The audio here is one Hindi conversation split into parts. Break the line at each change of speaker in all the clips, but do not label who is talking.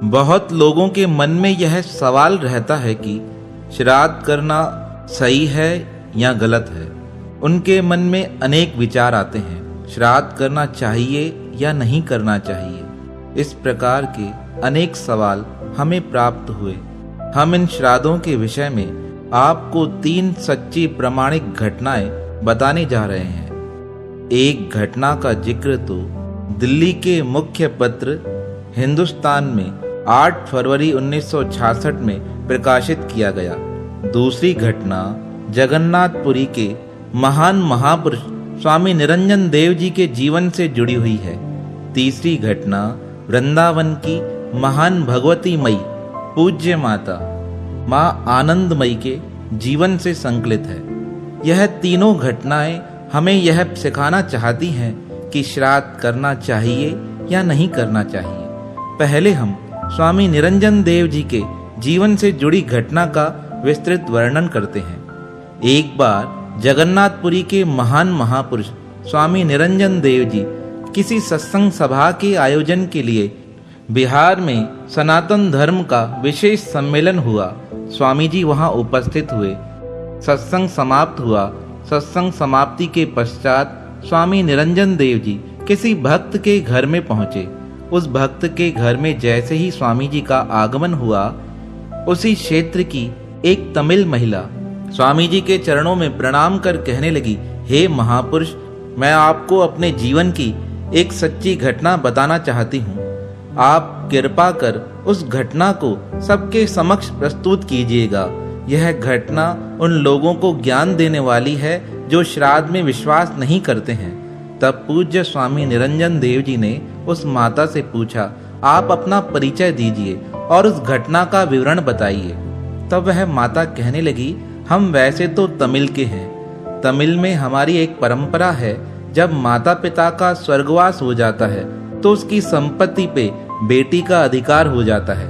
बहुत लोगों के मन में यह सवाल रहता है कि श्राद्ध करना सही है या गलत है। उनके मन में अनेक विचार आते हैं, श्राद्ध करना चाहिए या नहीं करना चाहिए। इस प्रकार के अनेक सवाल हमें प्राप्त हुए। हम इन श्राद्धों के विषय में आपको 3 सच्ची प्रमाणिक घटनाएं बताने जा रहे हैं। एक घटना का जिक्र तो दिल्ली के मुख्य पत्र हिंदुस्तान में 8 फरवरी 1966 में प्रकाशित किया गया। दूसरी घटना जगन्नाथपुरी के महान महापुरुष स्वामी निरंजन देव जी के जीवन से जुड़ी हुई है। तीसरी घटना वृंदावन की महान भगवती मई पूज्य माता मां आनंदमयी के जीवन से संकलित है। यह तीनों घटनाएं हमें यह सिखाना चाहती हैं कि श्राद्ध करना चाहिए या नहीं करना चाहिए। पहले हम स्वामी निरंजन देव जी के जीवन से जुड़ी घटना का विस्तृत वर्णन करते हैं। एक बार जगन्नाथपुरी के महान महापुरुष स्वामी निरंजन देव जी किसी सत्संग सभा के आयोजन के लिए बिहार में सनातन धर्म का विशेष सम्मेलन हुआ। स्वामी जी वहां उपस्थित हुए। सत्संग समाप्त हुआ। सत्संग समाप्ति के पश्चात स्वामी निरंजन देव जी किसी भक्त के घर में पहुंचे। उस भक्त के घर में जैसे ही स्वामी जी का आगमन हुआ, उसी क्षेत्र की एक तमिल महिला स्वामी जी के चरणों में प्रणाम कर कहने लगी, हे महापुरुष, मैं आपको अपने जीवन की एक सच्ची घटना बताना चाहती हूँ। आप कृपा कर उस घटना को सबके समक्ष प्रस्तुत कीजिएगा। यह घटना उन लोगों को ज्ञान देने वाली है जो श्राद्ध में विश्वास नहीं करते हैं। तब पूज्य स्वामी निरंजन देव जी ने उस माता से पूछा, आप अपना परिचय दीजिए और उस घटना का विवरण बताइए। तब वह माता कहने लगी, हम वैसे तो तमिल के हैं। तमिल में हमारी एक परंपरा है, जब माता पिता का स्वर्गवास हो जाता है तो उसकी संपत्ति पे बेटी का अधिकार हो जाता है।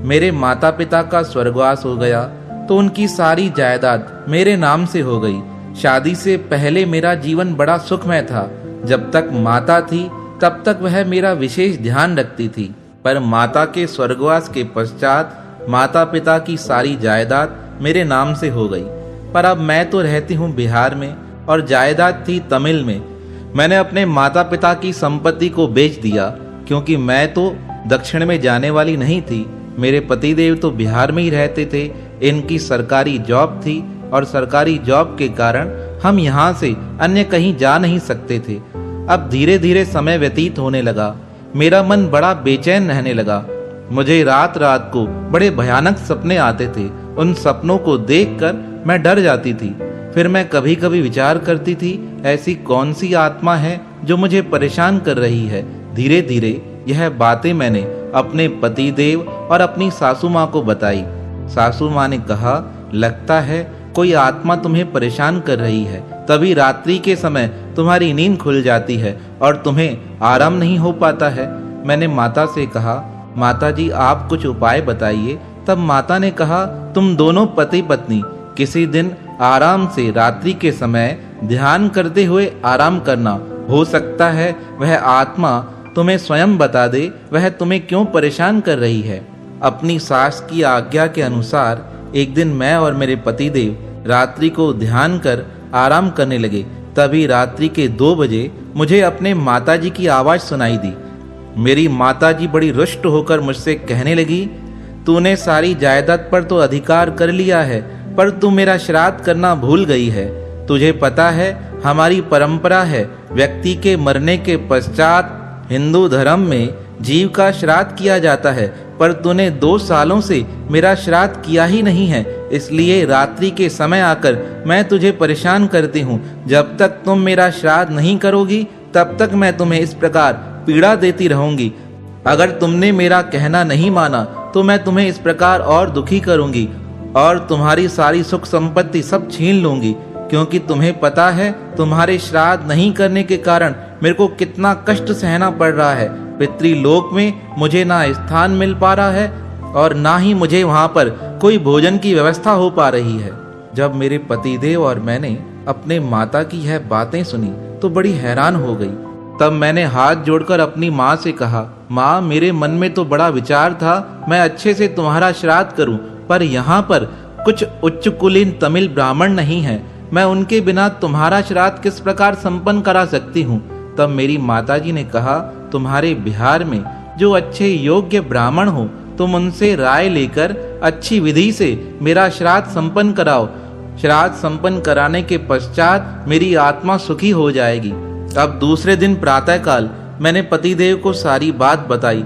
मेरे माता पिता का स्वर्गवास हो गया तो उनकी सारी जायदाद मेरे नाम से हो गई। शादी से पहले मेरा जीवन बड़ा सुखमय था। जब तक माता थी तब तक वह मेरा विशेष ध्यान रखती थी, पर माता के स्वर्गवास के पश्चात माता पिता की सारी जायदाद मेरे नाम से हो गई। पर अब मैं तो रहती हूँ बिहार में और जायदाद थी तमिल में। मैंने अपने माता पिता की संपत्ति को बेच दिया, क्योंकि मैं तो दक्षिण में जाने वाली नहीं थी। मेरे पतिदेव तो बिहार में ही रहते थे। इनकी सरकारी जॉब थी और सरकारी जॉब के कारण हम यहाँ से अन्य कहीं जा नहीं सकते थे। अब धीरे धीरे समय व्यतीत होने लगा। मेरा मन बड़ा बेचैन रहने लगा। मुझे रात रात को बड़े भयानक सपने आते थे। उन सपनों को देखकर मैं डर जाती थी। फिर मैं कभी कभी विचार करती थी, ऐसी कौन सी आत्मा है जो मुझे परेशान कर रही है। धीरे धीरे यह बातें मैंने अपने पतिदेव और अपनी सासू माँ को बताई। सासू माँ ने कहा, लगता है कोई आत्मा तुम्हें परेशान कर रही है, तभी रात्रि के समय तुम्हारी नींद खुल जाती है और तुम्हें आराम नहीं हो पाता है। मैंने माता से कहा, माता जी आप कुछ उपाय बताइए। तब माता ने कहा, तुम दोनों पति पत्नी किसी दिन आराम से रात्रि के समय ध्यान करते हुए आराम करना। हो सकता है वह आत्मा तुम्हें स्वयं बता दे वह तुम्हें क्यों परेशान कर रही है। अपनी सास की आज्ञा के अनुसार एक दिन मैं और मेरे पतिदेव रात्रि को ध्यान कर आराम करने लगे। तभी रात्रि के 2 बजे मुझे अपने माताजी की आवाज सुनाई दी। मेरी माताजी बड़ी रुष्ट होकर मुझसे कहने लगी, तूने सारी जायदाद पर तो अधिकार कर लिया है, पर तू मेरा श्राद्ध करना भूल गई है। तुझे पता है हमारी परंपरा है, व्यक्ति के मरने के पश्चात हिंदू धर्म में जीव का श्राद्ध किया जाता है, पर तूने 2 सालों से मेरा श्राद्ध किया ही नहीं है। इसलिए रात्रि के समय आकर मैं तुझे परेशान करती हूँ। जब तक तुम मेरा श्राद्ध नहीं करोगी तब तक मैं तुम्हें इस प्रकार पीड़ा देती रहूंगी। अगर तुमने मेरा कहना नहीं माना तो मैं तुम्हें इस प्रकार और दुखी करूंगी और तुम्हारी सारी सुख संपत्ति सब छीन लूंगी, क्योंकि तुम्हें पता है तुम्हारे श्राद्ध नहीं करने के कारण मेरे को कितना कष्ट सहना पड़ रहा है। पितृलोक में मुझे ना स्थान मिल पा रहा है और ना ही मुझे वहां पर कोई भोजन की व्यवस्था हो पा रही है। जब मेरे पतिदेव और मैंने अपने माता की यह बातें सुनी तो बड़ी हैरान हो गई। तब मैंने हाथ जोड़कर अपनी माँ से कहा, माँ, मेरे मन में तो बड़ा विचार था मैं अच्छे से तुम्हारा श्राद्ध करूं, पर यहाँ पर कुछ उच्च कुलीन तमिल ब्राह्मण नहीं हैं। मैं उनके बिना तुम्हारा श्राद्ध किस प्रकार संपन्न करा सकती हूँ। तब मेरी माताजी ने कहा, तुम्हारे बिहार में जो अच्छे योग्य ब्राह्मण हो, तुम उनसे राय लेकर अच्छी विधि से मेरा श्राद्ध संपन्न कराओ। श्राद्ध संपन्न कराने के पश्चात मेरी आत्मा सुखी हो जाएगी। अब दूसरे दिन प्रातःकाल मैंने पतिदेव को सारी बात बताई।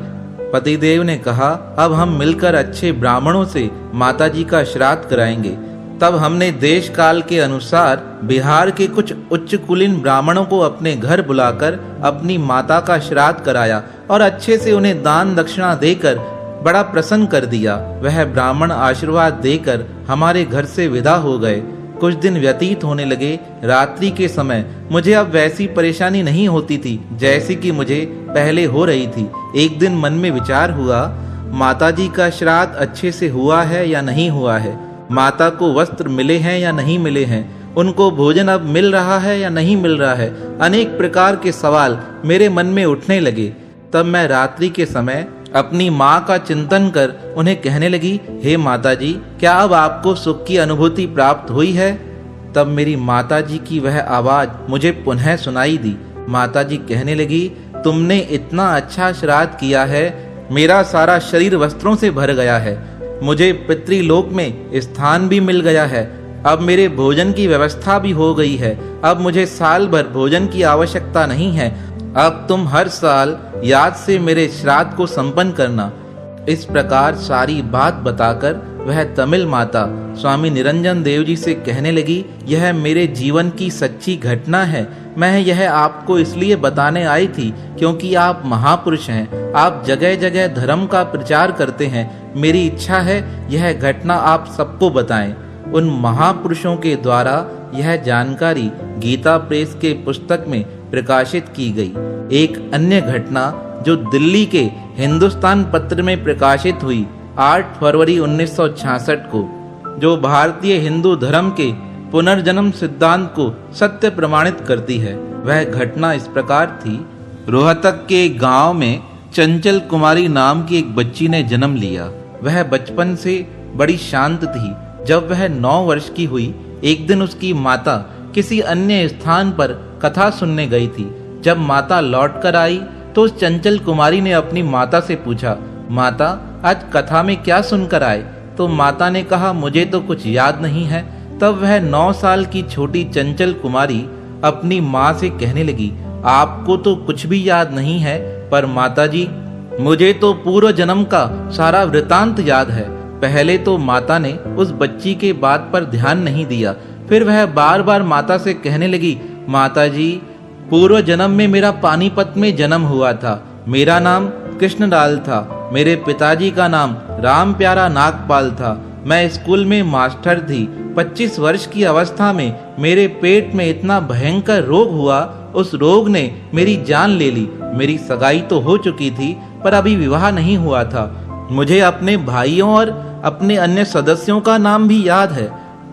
पतिदेव ने कहा, अब हम मिलकर अच्छे ब्राह्मणों से माताजी का श्राद्ध कराएंगे। तब हमने देश काल के अनुसार बिहार के कुछ उच्च कुलीन ब्राह्मणों को अपने घर बुलाकर अपनी माता का श्राद्ध कराया और अच्छे से उन्हें दान दक्षिणा देकर बड़ा प्रसन्न कर दिया। वह ब्राह्मण आशीर्वाद देकर हमारे घर से विदा हो गए। कुछ दिन व्यतीत होने लगे। रात्रि के समय मुझे अब वैसी परेशानी नहीं होती थी जैसी कि मुझे पहले हो रही थी। एक दिन मन में विचार हुआ, माताजी का श्राद्ध अच्छे से हुआ है या नहीं हुआ है, माता को वस्त्र मिले हैं या नहीं मिले हैं, उनको भोजन अब मिल रहा है या नहीं मिल रहा है। अनेक प्रकार के सवाल मेरे मन में उठने लगे। तब मैं रात्रि के समय अपनी माँ का चिंतन कर उन्हें कहने लगी, हे माताजी, क्या अब आपको सुख की अनुभूति प्राप्त हुई है? तब मेरी माताजी की वह आवाज मुझे पुनः सुनाई दी। माताजी कहने लगी, तुमने इतना अच्छा श्राद्ध किया है, मेरा सारा शरीर वस्त्रों से भर गया है, मुझे पितृलोक में स्थान भी मिल गया है, अब मेरे भोजन की व्यवस्था भी हो गई है, अब मुझे साल भर भोजन की आवश्यकता नहीं है, अब तुम हर साल याद से मेरे श्राद्ध को संपन्न करना। इस प्रकार सारी बात बताकर वह तमिल माता स्वामी निरंजन देव जी से कहने लगी, यह मेरे जीवन की सच्ची घटना है। मैं यह आपको इसलिए बताने आई थी क्योंकि आप महापुरुष हैं, आप जगह जगह धर्म का प्रचार करते हैं। मेरी इच्छा है यह घटना आप सबको बताएं। उन महापुरुषों के द्वारा यह जानकारी गीता प्रेस के पुस्तक में प्रकाशित की गई। एक अन्य घटना जो दिल्ली के हिंदुस्तान पत्र में प्रकाशित हुई 8 फरवरी 1966 को, जो भारतीय हिंदू धर्म के पुनर्जन्म सिद्धांत को सत्य प्रमाणित करती है। वह घटना इस प्रकार थी। रोहतक के गांव में चंचल कुमारी नाम की एक बच्ची ने जन्म लिया। वह बचपन से बड़ी शांत थी। जब वह 9 वर्ष की हुई, एक दिन उसकी माता किसी अन्य स्थान पर कथा सुनने गई थी। जब माता लौट कर आई तो उस चंचल कुमारी ने अपनी माता से पूछा, माता, आज कथा में क्या सुनकर आए? तो माता ने कहा, मुझे तो कुछ याद नहीं है। तब वह 9 साल की छोटी चंचल कुमारी अपनी माँ से कहने लगी, आपको तो कुछ भी याद नहीं है, पर माताजी, मुझे तो पूर्व जन्म का सारा वृतांत याद है। पहले तो माता ने उस बच्ची के बात पर ध्यान नहीं दिया। फिर वह बार बार माता से कहने लगी, माताजी, पूर्व जन्म में मेरा पानीपत में जन्म हुआ था। मेरा नाम कृष्णलाल था। मेरे पिताजी का नाम राम प्यारा नागपाल था। मैं स्कूल में मास्टर थी। 25 वर्ष की अवस्था में मेरे पेट में इतना भयंकर रोग हुआ, उस रोग ने मेरी जान ले ली। मेरी सगाई तो हो चुकी थी, पर अभी विवाह नहीं हुआ था। मुझे अपने भाइयों और अपने अन्य सदस्यों का नाम भी याद है।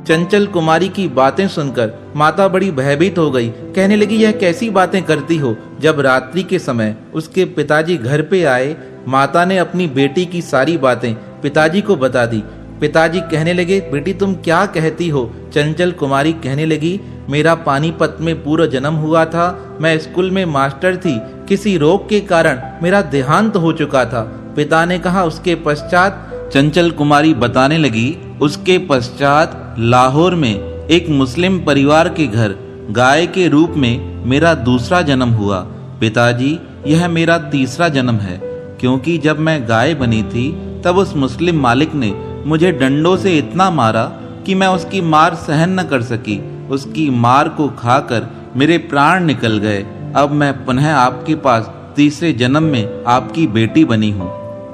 चंचल कुमारी की बातें सुनकर माता बड़ी भयभीत हो गई। कहने लगी, यह कैसी बातें करती हो? जब रात्रि के समय उसके पिताजी घर पे आए, माता ने अपनी बेटी की सारी बातें पिताजी को बता दी। पिताजी कहने लगे, बेटी तुम क्या कहती हो? चंचल कुमारी कहने लगी, मेरा पानीपत में पूर्व जन्म हुआ था। मैं स्कूल में मास्टर थी। किसी रोग के कारण मेरा देहांत हो चुका था। पिता ने कहा, उसके पश्चात चंचल कुमारी बताने लगी, उसके पश्चात लाहौर में एक मुस्लिम परिवार के घर गाय के रूप में मेरा दूसरा जन्म हुआ। पिताजी, यह मेरा तीसरा जन्म है, क्योंकि जब मैं गाय बनी थी तब उस मुस्लिम मालिक ने मुझे डंडों से इतना मारा कि मैं उसकी मार सहन न कर सकी। उसकी मार को खाकर मेरे प्राण निकल गए। अब मैं पुनः आपके पास तीसरे जन्म में आपकी बेटी बनी हूँ।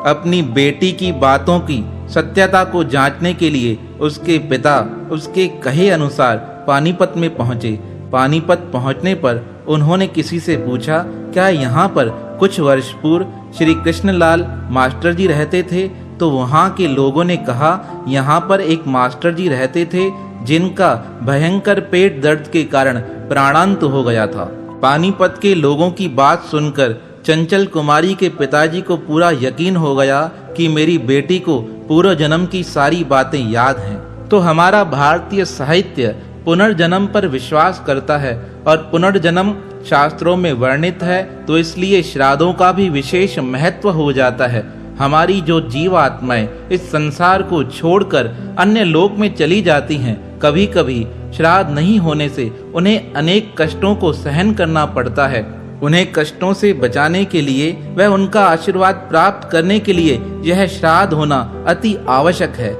अपनी बेटी की बातों की सत्यता को जांचने के लिए उसके पिता उसके कहे अनुसार पानीपत में पहुंचे। पानीपत पहुंचने पर उन्होंने किसी से पूछा, क्या यहाँ पर कुछ वर्ष पूर्व श्री कृष्णलाल मास्टर जी रहते थे? तो वहाँ के लोगों ने कहा, यहाँ पर एक मास्टर जी रहते थे जिनका भयंकर पेट दर्द के कारण प्राणांत हो गया था। पानीपत के लोगों की बात सुनकर चंचल कुमारी के पिताजी को पूरा यकीन हो गया कि मेरी बेटी को पूर्व जन्म की सारी बातें याद हैं। तो हमारा भारतीय साहित्य पुनर्जन्म पर विश्वास करता है और पुनर्जन्म शास्त्रों में वर्णित है, तो इसलिए श्राद्धों का भी विशेष महत्व हो जाता है। हमारी जो जीवात्माएं इस संसार को छोड़कर अन्य लोक में चली जाती हैं, कभी कभी श्राद्ध नहीं होने से उन्हें अनेक कष्टों को सहन करना पड़ता है। उन्हें कष्टों से बचाने के लिए व उनका आशीर्वाद प्राप्त करने के लिए यह श्राद्ध होना अति आवश्यक है।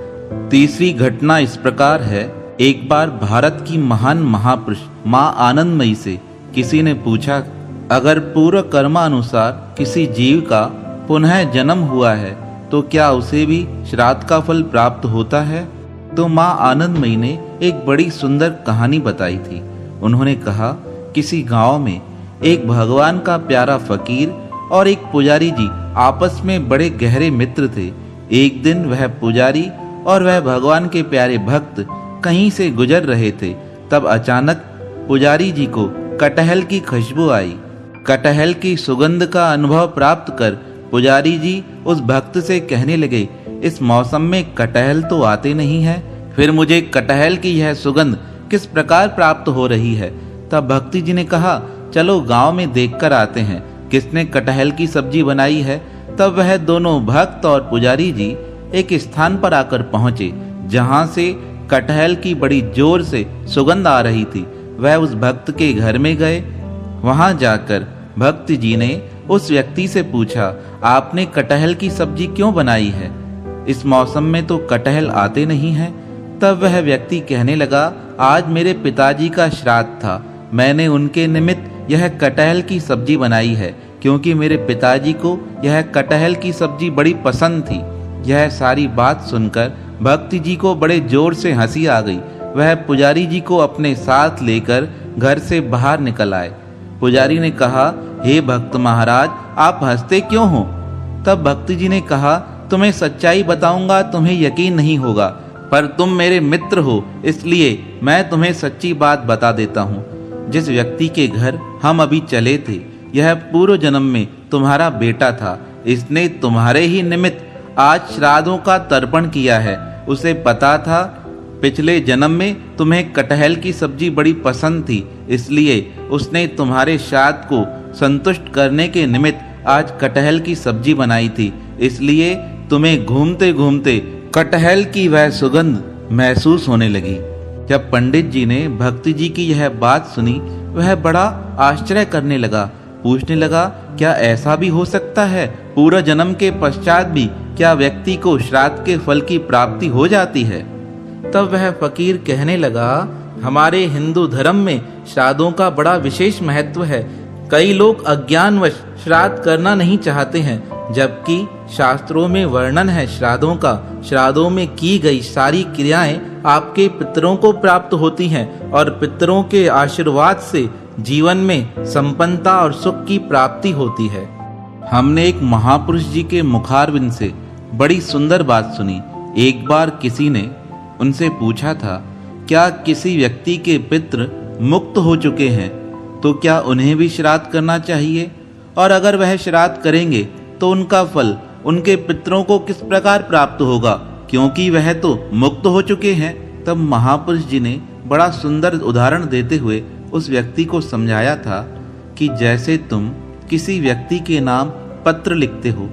तीसरी घटना इस प्रकार है। एक बार भारत की महान महापुरुष माँ आनंदमयी से किसी ने पूछा, अगर पूर्व कर्मानुसार किसी जीव का पुनः जन्म हुआ है तो क्या उसे भी श्राद्ध का फल प्राप्त होता है? तो माँ आनंदमयी ने एक बड़ी सुंदर कहानी बताई थी। उन्होंने कहा, किसी गांव में एक भगवान का प्यारा फकीर और एक पुजारी जी आपस में बड़े गहरे मित्र थे। एक दिन वह पुजारी और वह भगवान के प्यारे भक्त कहीं से गुजर रहे थे। तब अचानक पुजारी जी को कटहल की खुशबू आई। कटहल की सुगंध का अनुभव प्राप्त कर पुजारी जी उस भक्त से कहने लगे, इस मौसम में कटहल तो आते नहीं है, फिर मुझे कटहल की यह सुगंध किस प्रकार प्राप्त हो रही है? तब भक्ति जी ने कहा, चलो गांव में देखकर आते हैं किसने कटहल की सब्जी बनाई है। तब वह दोनों भक्त और पुजारी जी एक स्थान पर आकर पहुंचे जहां से कटहल की बड़ी जोर से सुगंध आ रही थी। वह उस भक्त के घर में गए। वहां जाकर भक्त जी ने उस व्यक्ति से पूछा, आपने कटहल की सब्जी क्यों बनाई है? इस मौसम में तो कटहल आते नहीं हैं। तब वह व्यक्ति कहने लगा, आज मेरे पिताजी का श्राद्ध था, मैंने उनके निमित्त यह कटहल की सब्जी बनाई है, क्योंकि मेरे पिताजी को यह कटहल की सब्जी बड़ी पसंद थी। यह सारी बात सुनकर भक्ति जी को बड़े जोर से हंसी आ गई। वह पुजारी जी को अपने साथ लेकर घर से बाहर निकल आए। पुजारी ने कहा, हे भक्त महाराज, आप हंसते क्यों हो? तब भक्ति जी ने कहा, तुम्हें सच्चाई बताऊंगा तुम्हें यकीन नहीं होगा, पर तुम मेरे मित्र हो इसलिए मैं तुम्हें सच्ची बात बता देता हूँ। जिस व्यक्ति के घर हम अभी चले थे, यह पूर्व जन्म में तुम्हारा बेटा था। इसने तुम्हारे ही निमित्त आज श्राद्धों का तर्पण किया है। उसे पता था पिछले जन्म में तुम्हें कटहल की सब्जी बड़ी पसंद थी, इसलिए उसने तुम्हारे श्राद्ध को संतुष्ट करने के निमित्त आज कटहल की सब्जी बनाई थी। इसलिए तुम्हें घूमते घूमते कटहल की वह सुगंध महसूस होने लगी। जब पंडित जी ने भक्ति जी की यह बात सुनी, वह बड़ा आश्चर्य करने लगा। पूछने लगा, क्या ऐसा भी हो सकता है? पूरा जन्म के पश्चात भी क्या व्यक्ति को श्राद्ध के फल की प्राप्ति हो जाती है? तब वह फकीर कहने लगा, हमारे हिंदू धर्म में श्राद्धों का बड़ा विशेष महत्व है। कई लोग अज्ञानवश श्राद्ध करना नहीं चाहते हैं, जबकि शास्त्रों में वर्णन है श्राद्धों का। श्राद्धों में की गई सारी क्रियाएं आपके पितरों को प्राप्त होती हैं और पितरों के आशीर्वाद से जीवन में संपन्नता और सुख की प्राप्ति होती है। हमने एक महापुरुष जी के मुखारविंद से बड़ी सुंदर बात सुनी। एक बार किसी ने उनसे पूछा था, क्या किसी व्यक्ति के पितृ मुक्त हो चुके हैं तो क्या उन्हें भी श्राद्ध करना चाहिए? और अगर वह श्राद्ध करेंगे तो उनका फल उनके पितरों को किस प्रकार प्राप्त होगा, क्योंकि वह तो मुक्त हो चुके हैं। तब महापुरुष जी ने बड़ा सुंदर उदाहरण देते हुए उस व्यक्ति को समझाया था कि जैसे तुम किसी व्यक्ति के नाम पत्र लिखते हो,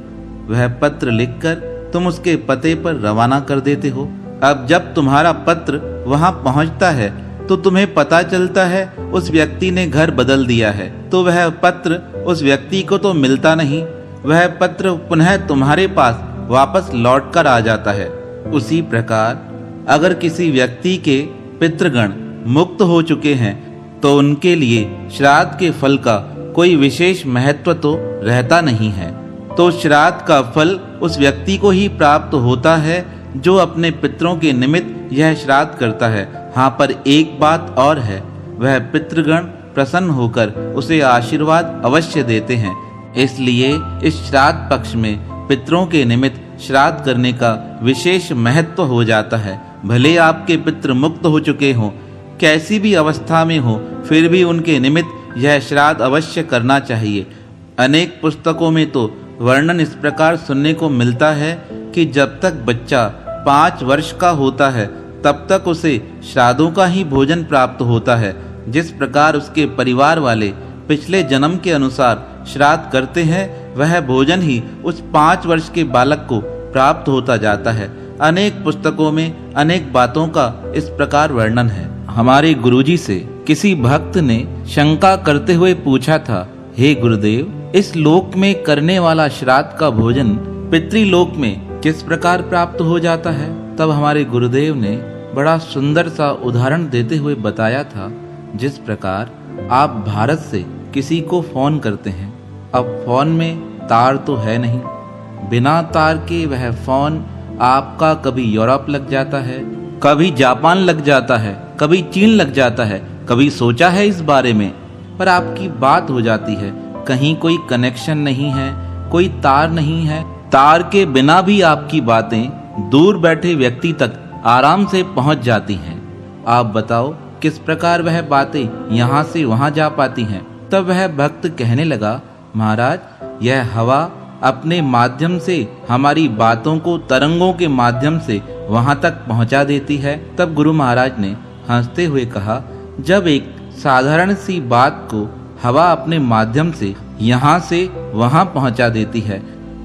वह पत्र लिखकर तुम उसके पते पर रवाना कर देते हो। अब जब तुम्हारा पत्र वहां पहुंचता है तो तुम्हें पता चलता है उस व्यक्ति ने घर बदल दिया है, तो वह पत्र उस व्यक्ति को तो मिलता नहीं, वह पत्र पुनः तुम्हारे पास वापस लौट कर आ जाता है। उसी प्रकार अगर किसी व्यक्ति के पितृगण मुक्त हो चुके हैं तो उनके लिए श्राद्ध के फल का कोई विशेष महत्व तो रहता नहीं है। तो श्राद्ध का फल उस व्यक्ति को ही प्राप्त होता है जो अपने पितरों के निमित्त यह श्राद्ध करता है। हाँ, पर एक बात और है, वह पितृगण प्रसन्न होकर उसे आशीर्वाद अवश्य देते हैं। इसलिए इस श्राद्ध पक्ष में पितरों के निमित्त श्राद्ध करने का विशेष महत्व हो जाता है। भले आपके पितृ मुक्त हो चुके हों, कैसी भी अवस्था में हो, फिर भी उनके निमित्त यह श्राद्ध अवश्य करना चाहिए। अनेक पुस्तकों में तो वर्णन इस प्रकार सुनने को मिलता है कि जब तक बच्चा 5 वर्ष का होता है तब तक उसे श्राद्धों का ही भोजन प्राप्त होता है। जिस प्रकार उसके परिवार वाले पिछले जन्म के अनुसार श्राद्ध करते हैं, वह भोजन ही उस 5 वर्ष के बालक को प्राप्त होता जाता है। अनेक पुस्तकों में अनेक बातों का इस प्रकार वर्णन है। हमारे गुरुजी से किसी भक्त ने शंका करते हुए पूछा था, हे गुरुदेव, इस लोक में करने वाला श्राद्ध का भोजन पितृलोक में किस प्रकार प्राप्त हो जाता है? तब हमारे गुरुदेव ने बड़ा सुंदर सा उदाहरण देते हुए बताया था, जिस प्रकार आप भारत से किसी को फोन करते हैं। अब फोन में तार तो है नहीं, बिना तार के वह फोन आपका कभी यूरोप लग जाता है, कभी जापान लग जाता है, कभी चीन लग जाता है। कभी सोचा है इस बारे में? पर आपकी बात हो जाती है, कहीं कोई कनेक्शन नहीं है, कोई तार नहीं है। तार के बिना भी आपकी बातें दूर बैठे व्यक्ति तक आराम से पहुंच जाती हैं। आप बताओ किस प्रकार वह बातें यहाँ से वहाँ जा पाती हैं? तब वह भक्त कहने लगा, महाराज, यह हवा अपने माध्यम से हमारी बातों को तरंगों के माध्यम से वहां तक पहुंचा देती है। तब गुरु महाराज ने हंसते हुए कहा, जब एक साधारण सी बात को हवा अपने माध्यम से यहाँ से वहां पहुंचा देती है,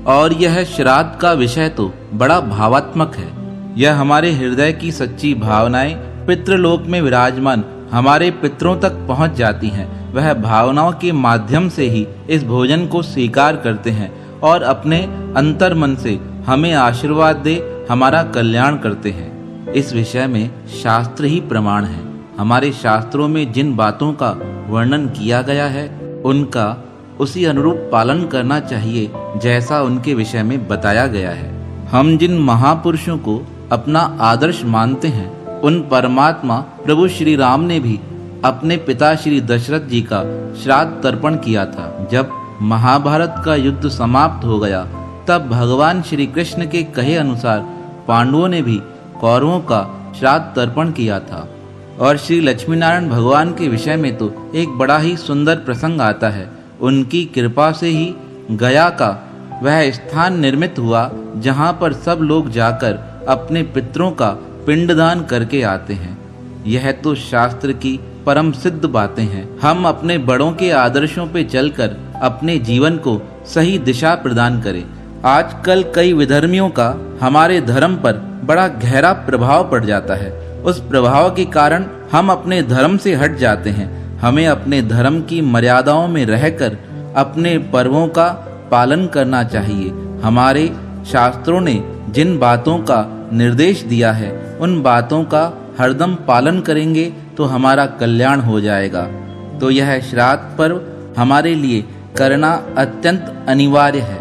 और यह श्राद्ध का विषय तो बड़ा भावात्मक है। यह हमारे हृदय की सच्ची भावनाएं पितृलोक में विराजमान हमारे पितरों तक पहुंच जाती हैं। वह भावनाओं के माध्यम से ही इस भोजन को स्वीकार करते हैं और अपने अंतर मन से हमें आशीर्वाद दे हमारा कल्याण करते हैं। इस विषय में शास्त्र ही प्रमाण है। हमारे शास्त्रों में जिन बातों का वर्णन किया गया है, उनका उसी अनुरूप पालन करना चाहिए जैसा उनके विषय में बताया गया है। हम जिन महापुरुषों को अपना आदर्श मानते हैं, उन परमात्मा प्रभु श्री राम ने भी अपने पिता श्री दशरथ जी का श्राद्ध तर्पण किया था। जब महाभारत का युद्ध समाप्त हो गया, तब भगवान श्री कृष्ण के कहे अनुसार पांडवों ने भी कौरवों का श्राद्ध तर्पण किया था। और श्री लक्ष्मी नारायण भगवान के विषय में तो एक बड़ा ही सुंदर प्रसंग आता है। उनकी कृपा से ही गया का वह स्थान निर्मित हुआ जहाँ पर सब लोग जाकर अपने पितरों का पिंडदान करके आते हैं। यह तो शास्त्र की परम सिद्ध बातें हैं। हम अपने बड़ों के आदर्शों पे चलकर अपने जीवन को सही दिशा प्रदान करें। आजकल कई विधर्मियों का हमारे धर्म पर बड़ा गहरा प्रभाव पड़ जाता है। उस प्रभाव के कारण हम अपने धर्म से हट जाते हैं। हमें अपने धर्म की मर्यादाओं में रहकर अपने पर्वों का पालन करना चाहिए। हमारे शास्त्रों ने जिन बातों का निर्देश दिया है, उन बातों का हरदम पालन करेंगे तो हमारा कल्याण हो जाएगा। तो यह श्राद्ध पर्व हमारे लिए करना अत्यंत अनिवार्य है।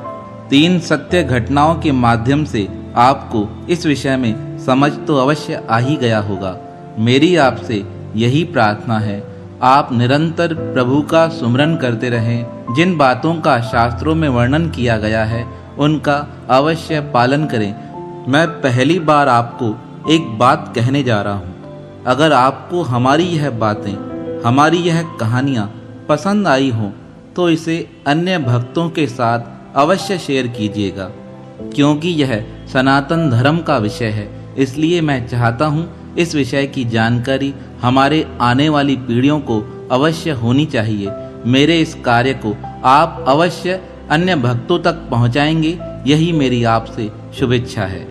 3 सत्य घटनाओं के माध्यम से आपको इस विषय में समझ तो अवश्य आ ही गया होगा। मेरी आपसे यही प्रार्थना है, आप निरंतर प्रभु का सुमरन करते रहें। जिन बातों का शास्त्रों में वर्णन किया गया है, उनका अवश्य पालन करें। मैं पहली बार आपको एक बात कहने जा रहा हूँ। अगर आपको हमारी यह बातें, हमारी यह कहानियाँ पसंद आई हों, तो इसे अन्य भक्तों के साथ अवश्य शेयर कीजिएगा, क्योंकि यह सनातन धर्म का विषय है। इसलिए मैं चाहता हूँ इस विषय की जानकारी हमारे आने वाली पीढ़ियों को अवश्य होनी चाहिए। मेरे इस कार्य को आप अवश्य अन्य भक्तों तक पहुँचाएंगे, यही मेरी आपसे शुभेच्छा है।